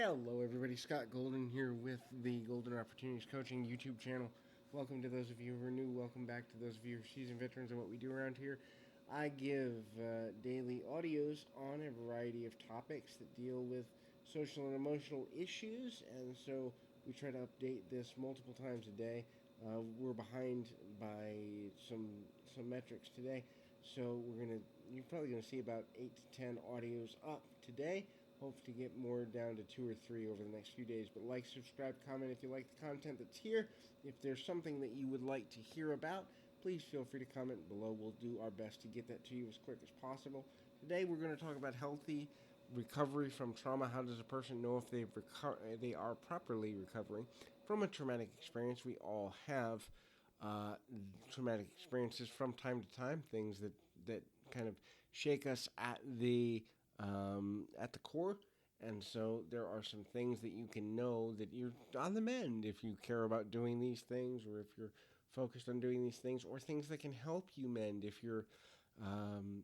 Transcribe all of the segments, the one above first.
Hello, everybody. Scott Golden here with the Golden Opportunities Coaching YouTube channel. Welcome to those of you who are new. Welcome back to those of you who are seasoned veterans. And what we do around here, I give daily audios on a variety of topics that deal with social and emotional issues. And so we try to update this multiple times a day. We're behind by some metrics today, so you're probably gonna see about 8 to 10 audios up today. Hope to get more down to 2 or 3 over the next few days. But like, subscribe, comment if you like the content that's here. If there's something that you would like to hear about, please feel free to comment below. We'll do our best to get that to you as quick as possible. Today we're going to talk about healthy recovery from trauma. How does a person know if they are properly recovering from a traumatic experience? We all have traumatic experiences from time to time, things that kind of shake us at the core. And so there are some things that you can know that you're on the mend if you care about doing these things, or if you're focused on doing these things, or things that can help you mend if you're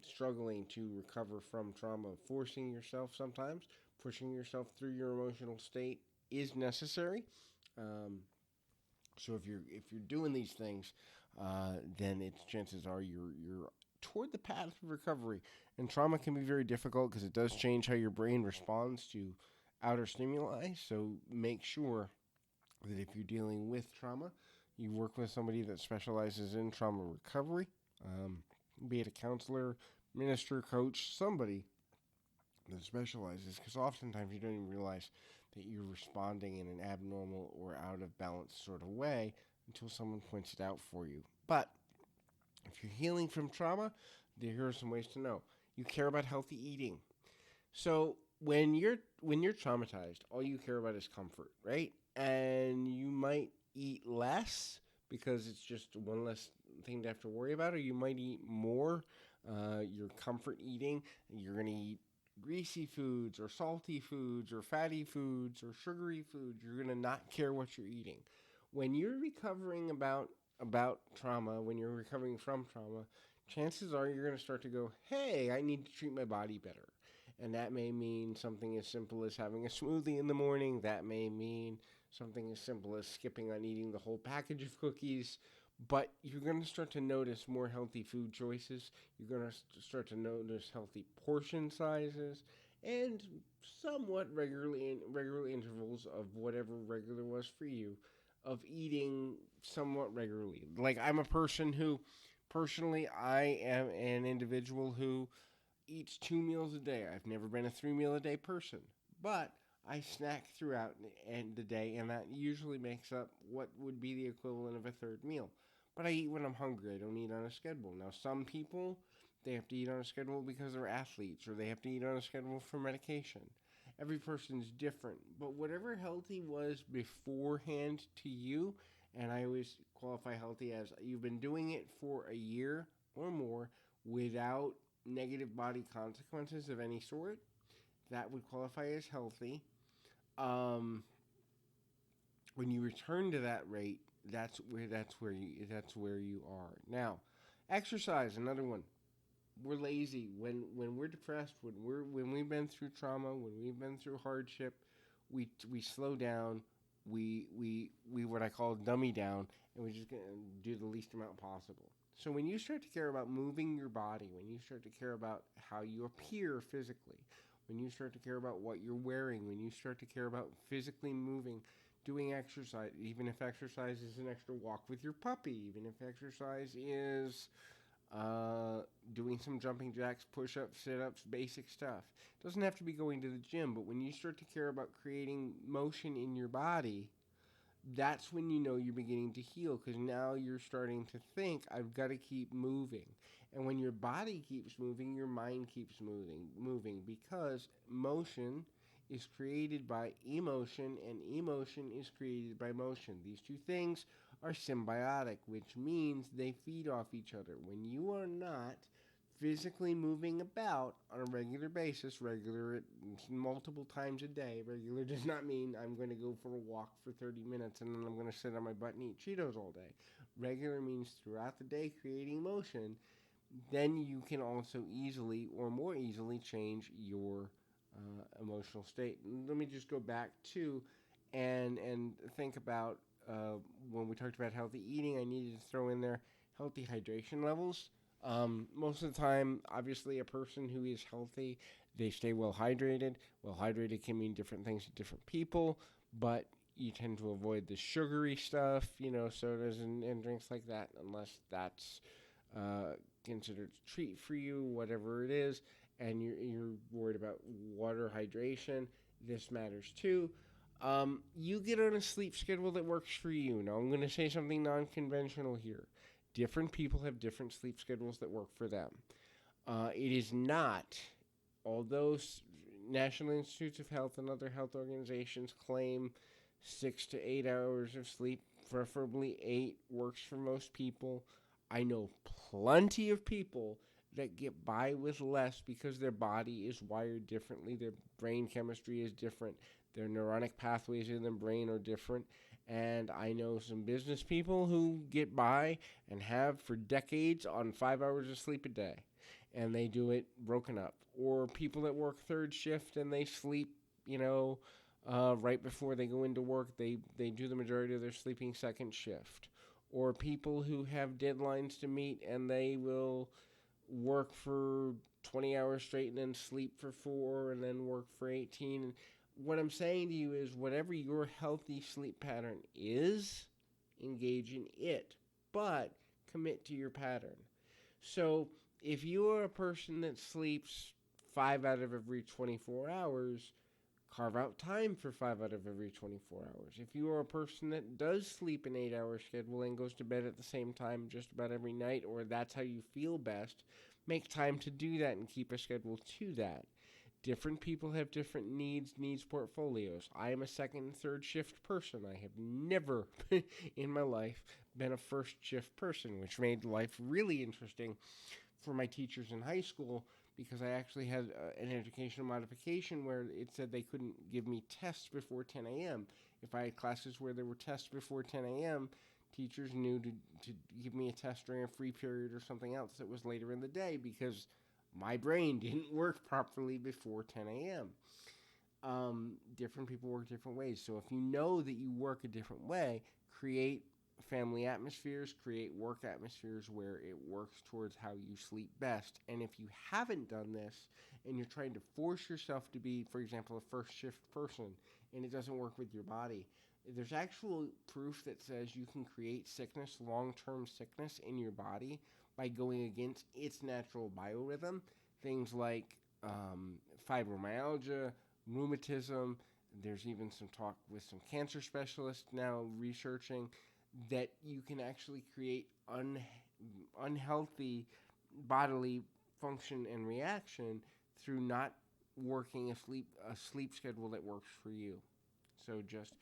struggling to recover from trauma. Forcing yourself sometimes, pushing yourself through your emotional state is necessary. So if you're doing these things, then chances are you're toward the path of recovery. And trauma can be very difficult because it does change how your brain responds to outer stimuli. So make sure that if you're dealing with trauma, you work with somebody that specializes in trauma recovery, be it a counselor, minister, coach, somebody that specializes, because oftentimes you don't even realize that you're responding in an abnormal or out of balance sort of way until someone points it out for you. But if you're healing from trauma, here are some ways to know. You care about healthy eating. So when you're traumatized, all you care about is comfort, right? And you might eat less because it's just one less thing to have to worry about, or you might eat more. Your comfort eating, you're going to eat greasy foods or salty foods or fatty foods or sugary foods. You're going to not care what you're eating. When you're recovering about trauma, when you're recovering from trauma, chances are you're going to start to go, hey, I need to treat my body better. And that may mean something as simple as having a smoothie in the morning. That may mean something as simple as skipping on eating the whole package of cookies. But you're going to start to notice more healthy food choices. You're going to start to notice healthy portion sizes and somewhat regular intervals of whatever regular was for you, of eating somewhat regularly. Like, I'm a person who, personally, I am an individual who eats 2 meals a day. I've never been a 3-meal-a-day person, but I snack throughout the day, and that usually makes up what would be the equivalent of a third meal. But I eat when I'm hungry. I don't eat on a schedule. Now, some people, they have to eat on a schedule because they're athletes, or they have to eat on a schedule for medication. Every person's different. But whatever healthy was beforehand to you, and I always qualify healthy as you've been doing it for a year or more without negative body consequences of any sort, that would qualify as healthy. When you return to that rate, that's where you are. Now, exercise, another one. We're lazy when we're depressed, when we've been through trauma, when we've been through hardship. We slow down. We what I call dummy down, and we just do the least amount possible. So when you start to care about moving your body, when you start to care about how you appear physically, when you start to care about what you're wearing, when you start to care about physically moving, doing exercise, even if exercise is an extra walk with your puppy, even if exercise is doing some jumping jacks, push-ups, sit-ups, basic stuff. It doesn't have to be going to the gym, but when you start to care about creating motion in your body, that's when you know you're beginning to heal, because now you're starting to think, I've got to keep moving. And when your body keeps moving, your mind keeps moving, because motion is created by emotion, and emotion is created by motion. These two things are symbiotic, which means they feed off each other. When you are not physically moving about on a regular basis, regular multiple times a day. Regular does not mean I'm going to go for a walk for 30 minutes and then I'm going to sit on my butt and eat Cheetos all day. Regular means throughout the day creating motion. Then you can also easily or more easily change your emotional state. Let me just go back to and think about when we talked about healthy eating. I needed to throw in there healthy hydration levels. Most of the time, obviously, a person who is healthy, they stay well hydrated. Well hydrated can mean different things to different people, but you tend to avoid the sugary stuff, sodas and drinks like that, unless that's uh, considered a treat for you, whatever it is, and you're worried about water hydration. This matters too. You get on a sleep schedule that works for you. Now, I'm going to say something non conventional here. Different people have different sleep schedules that work for them. It is not, although National Institutes of Health and other health organizations claim 6 to 8 hours of sleep, preferably 8, works for most people. I know plenty of people that get by with less because their body is wired differently, their brain chemistry is different, their neuronic pathways in the brain are different. And I know some business people who get by and have for decades on 5 hours of sleep a day, and they do it broken up. Or people that work third shift and they sleep, right before they go into work. They do the majority of their sleeping second shift. Or people who have deadlines to meet and they will work for 20 hours straight and then sleep for 4 and then work for 18. And what I'm saying to you is whatever your healthy sleep pattern is, engage in it, but commit to your pattern. So if you are a person that sleeps 5 out of every 24 hours, carve out time for 5 out of every 24 hours. If you are a person that does sleep an 8-hour schedule and goes to bed at the same time just about every night, or that's how you feel best, make time to do that and keep a schedule to that. Different people have different needs portfolios. I am a second and third shift person. I have never in my life been a first shift person, which made life really interesting for my teachers in high school because I actually had an educational modification where it said they couldn't give me tests before 10 a.m. If I had classes where there were tests before 10 a.m., teachers knew to give me a test during a free period or something else that was later in the day because my brain didn't work properly before 10 a.m. Different people work different ways. So if you know that you work a different way, create family atmospheres, create work atmospheres where it works towards how you sleep best. And if you haven't done this and you're trying to force yourself to be, for example, a first shift person and it doesn't work with your body, there's actual proof that says you can create sickness, long-term sickness in your body by going against its natural biorhythm. Things like fibromyalgia, rheumatism. There's even some talk with some cancer specialists now researching that you can actually create unhealthy bodily function and reaction through not working a sleep schedule that works for you. So just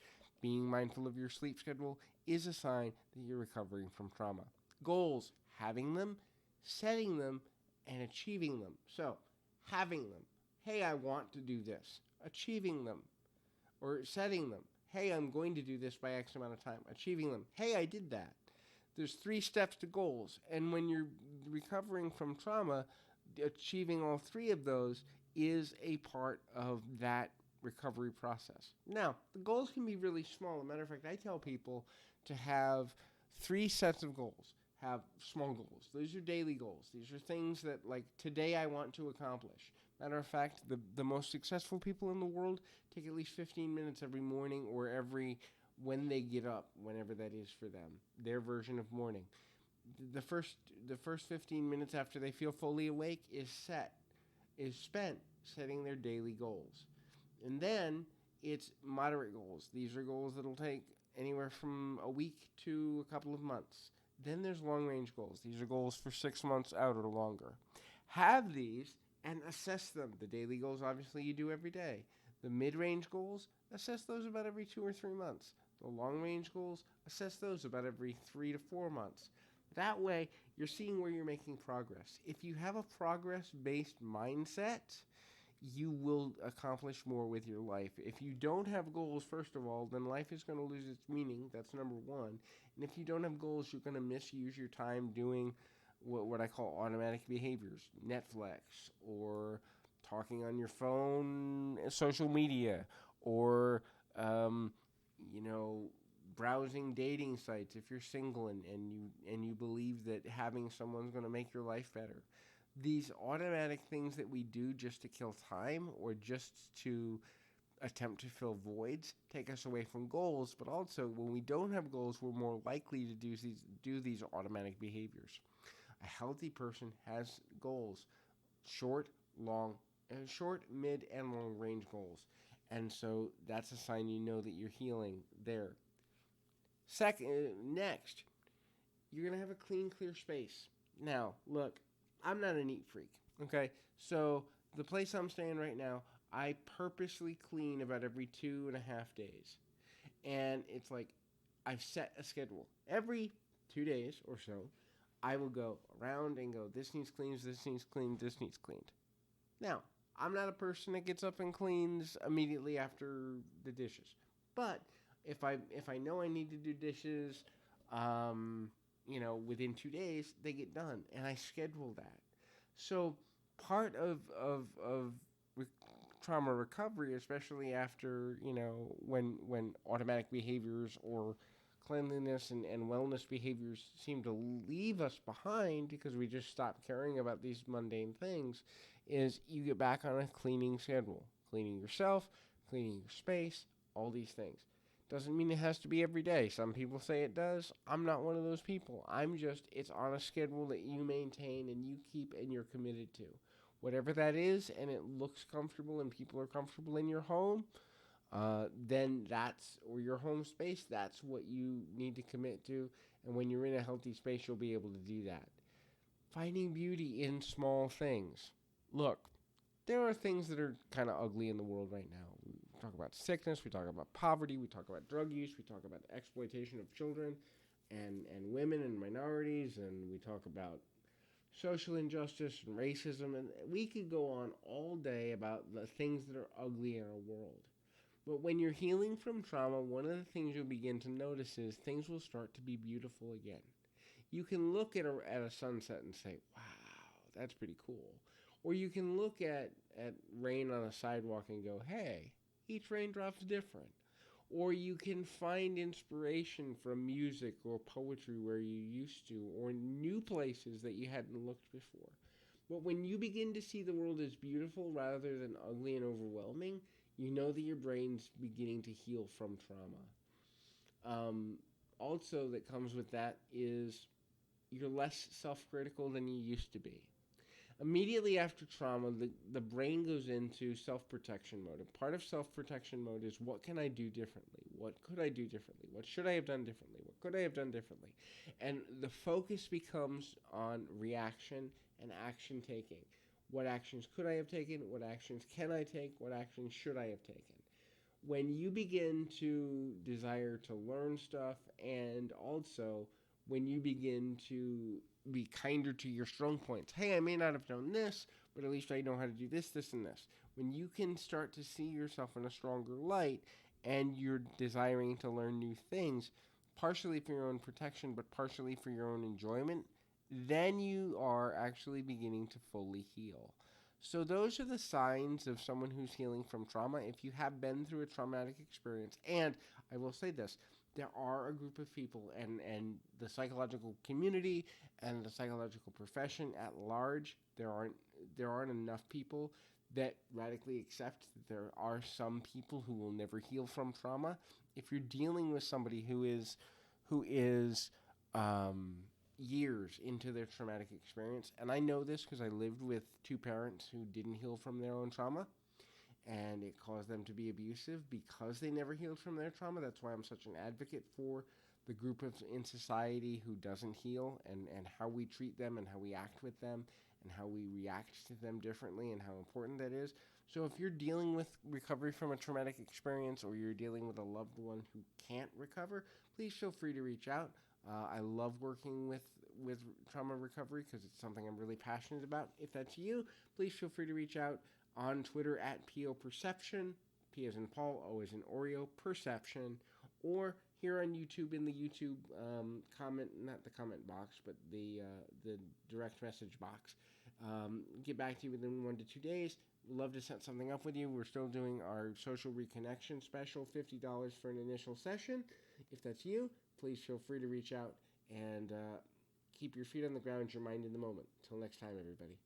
being mindful of your sleep schedule is a sign that you're recovering from trauma. Goals, having them, setting them, and achieving them. So, having them. Hey, I want to do this. Achieving them. Or setting them. Hey, I'm going to do this by X amount of time. Achieving them. Hey, I did that. There's 3 steps to goals. And when you're recovering from trauma, achieving all 3 of those is a part of that recovery process. Now, the goals can be really small. As a matter of fact, I tell people to have 3 sets of goals. Have small goals. Those are daily goals. These are things that, like, today I want to accomplish. Matter of fact, the most successful people in the world take at least 15 minutes every morning or when they get up, whenever that is for them, their version of morning. The first 15 minutes after they feel fully awake is spent setting their daily goals. And then it's moderate goals. These are goals that'll take anywhere from a week to a couple of months. Then there's long-range goals. These are goals for 6 months out or longer. Have these and assess them. The daily goals, obviously, you do every day. The mid-range goals, assess those about every 2 or 3 months. The long-range goals, assess those about every 3 to 4 months. That way, you're seeing where you're making progress. If you have a progress-based mindset, you will accomplish more with your life. If you don't have goals, first of all, then life is going to lose its meaning. That's number one. And if you don't have goals, you're going to misuse your time doing what I call automatic behaviors. Netflix or talking on your phone, social media, or um, you know, browsing dating sites if you're single and you believe that having someone's going to make your life better. These automatic things that we do just to kill time or just to attempt to fill voids take us away from goals, but also when we don't have goals, we're more likely to do these automatic behaviors. A healthy person has goals, short, long, short, mid, and long range goals. And so that's a sign you know that you're healing there. Next, you're going to have a clean, clear space. Now, look, I'm not a neat freak, okay? So the place I'm staying right now, I purposely clean about every 2.5 days. And it's like I've set a schedule. Every 2 days or so, I will go around and go, this needs cleaned, this needs cleaned, this needs cleaned. Now, I'm not a person that gets up and cleans immediately after the dishes. But if I know I need to do dishes, within 2 days, they get done, and I schedule that. So part of trauma recovery, especially after when automatic behaviors or cleanliness and wellness behaviors seem to leave us behind because we just stop caring about these mundane things, is you get back on a cleaning schedule. Cleaning yourself, cleaning your space, all these things. Doesn't mean it has to be every day. Some people say it does. I'm not one of those people. It's on a schedule that you maintain and you keep and you're committed to. Whatever that is, and it looks comfortable and people are comfortable in your home, then or your home space, that's what you need to commit to. And when you're in a healthy space, you'll be able to do that. Finding beauty in small things. Look, there are things that are kind of ugly in the world right now. We talk about sickness, we talk about poverty, we talk about drug use, we talk about exploitation of children and women and minorities, and we talk about social injustice and racism, and we could go on all day about the things that are ugly in our world. But when you're healing from trauma, one of the things you'll begin to notice is things will start to be beautiful again. You can look at a sunset and say, wow, that's pretty cool. Or you can look at rain on a sidewalk and go, hey, each raindrop's different. Or you can find inspiration from music or poetry where you used to, or new places that you hadn't looked before. But when you begin to see the world as beautiful rather than ugly and overwhelming, you know that your brain's beginning to heal from trauma. Also, that comes with that is you're less self-critical than you used to be. Immediately after trauma, the brain goes into self-protection mode. And part of self-protection mode is, what can I do differently? What could I do differently? What should I have done differently? What could I have done differently? And the focus becomes on reaction and action taking. What actions could I have taken? What actions can I take? What actions should I have taken? When you begin to desire to learn stuff, and also when you begin to be kinder to your strong points. Hey, I may not have known this, but at least I know how to do this, this, and this. When you can start to see yourself in a stronger light and you're desiring to learn new things, partially for your own protection, but partially for your own enjoyment, then you are actually beginning to fully heal. So those are the signs of someone who's healing from trauma. If you have been through a traumatic experience, and I will say this, there are a group of people and the psychological community and the psychological profession at large, there aren't enough people that radically accept that there are some people who will never heal from trauma. If you're dealing with somebody who is years into their traumatic experience, and I know this because I lived with two parents who didn't heal from their own trauma, and it caused them to be abusive because they never healed from their trauma. That's why I'm such an advocate for the group in society who doesn't heal, and how we treat them and how we act with them and how we react to them differently and how important that is. So if you're dealing with recovery from a traumatic experience, or you're dealing with a loved one who can't recover, please feel free to reach out. I love working with trauma recovery because it's something I'm really passionate about. If that's you, please feel free to reach out on Twitter at POPerception, P as in Paul, O as in Oreo, Perception, or here on YouTube in the YouTube comment, not the comment box, but the direct message box. Get back to you within 1 to 2 days. love to set something up with you. We're still doing our social reconnection special, $50 for an initial session. If that's you, please feel free to reach out and keep your feet on the ground, your mind in the moment. Till next time, everybody.